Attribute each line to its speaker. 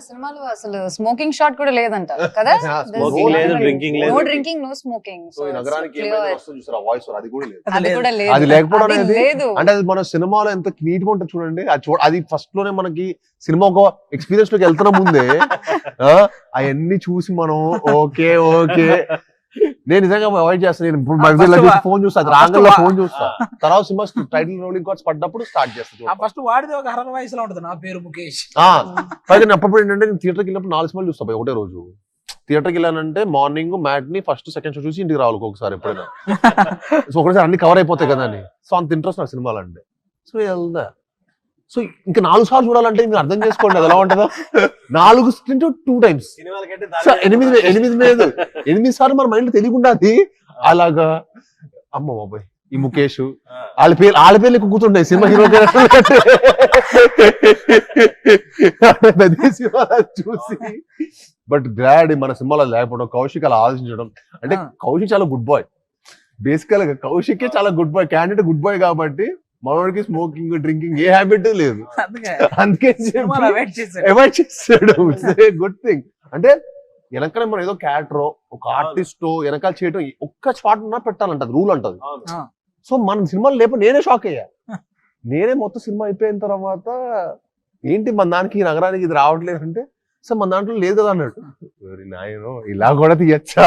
Speaker 1: సినిమాలో అసలు smoking shot కూడా లేదంట కదా.
Speaker 2: Smoking లేదు, drinking లేదు.
Speaker 1: No drinking, no smoking.
Speaker 3: So ఈ నగరానికి ఏమైనా వస్తుంది చూసారా వాయిస్ ఓవర్, అది కూడా లేదు.
Speaker 1: అది కూడా లేదు.
Speaker 3: అది లేకపోవడం
Speaker 1: అది
Speaker 3: అనేది
Speaker 1: లేదు.
Speaker 3: అంటే అది మన సినిమాలో ఎంత నీట్ గా ఉంటుంది చూడండి. అది ఫస్ట్ లోనే మనకి సినిమా ఒక ఎక్స్పీరియన్స్ లోకి వెళ్తున్న ముందే అవన్నీ చూసి మనం ఓకే ఓకే నేను నిజంగా అవాయిడ్ చేస్తాను. నేను ఫోన్ చూస్తా, రాంగల్లో ఫోన్ చూస్తా, తర్వాత సినిమా టైటిల్ రోలింగ్ కార్డ్స్ పడ్డప్పుడు స్టార్ట్ చేస్తాను.
Speaker 4: ఫస్ట్ వాడిది ఒక హర్రర్ వాయిస్ లో ఉంటుంది, నా పేరు ముఖేష్.
Speaker 3: పైగా అప్పుడు ఏంటంటే నేను థియేటర్కి వెళ్ళినప్పుడు 4 సినిమాలు చూస్తా ఒకటే రోజు. థియేటర్కి వెళ్ళానంటే morning matinee first second show చూసి ఇంటికి రావాలి ఒకసారి ఎప్పుడైనా. సో ఒకసారి అన్ని కవర్ అయిపోతాయి కదా అని. సో అంత ఇంట్రెస్ట్ నాకు సినిమాలు అంటే. సో వెళ్దా. సో ఇంకా 4 సార్లు చూడాలంటే మీరు అర్థం చేసుకోండి అది ఎలా ఉంటుందో. 4 2 టైమ్స్ 8 సార్లు మన మైండ్ తెలియకుండా అది అలాగా. అమ్మ బాబాయ్ ఈ ముఖేష్ వాళ్ళ పేర్లు కూర్చుంటాయి సినిమా హీరో చూసి. బట్ గ్లాడ్ మన సినిమాలో లేకపోవడం, కౌశిక్ అలా ఆలోచించడం. అంటే కౌశిక్ చాలా గుడ్ బాయ్. బేసికల్ గా కౌశిక్ చాలా good boy, candidate good boy కాబట్టి మనోడికి స్మోకింగ్ డ్రింకింగ్ ఏ హ్యాబిట్ లేదు. అందుకే అవాయిడ్ చేస్తాడు. Good thing. అంటే వెనకాల మనం ఏదో క్యారెక్టర్ ఒక ఆర్టిస్ట్ వెనకాల చేయడం ఒక్క షాట్ ఉన్నా పెట్టాలంటది, రూల్ అంటది. సో మన సినిమాలు లేకపోతే నేనే షాక్ అయ్యా. నేనే మొత్తం సినిమా అయిపోయిన తర్వాత ఏంటి మన దానికి ఈ నగరానికి ఇది రావట్లేదు అంటే, సో మన దాంట్లో లేదు కదా అన్నాడు. నాయనో ఇలా కూడా తీయచ్చా.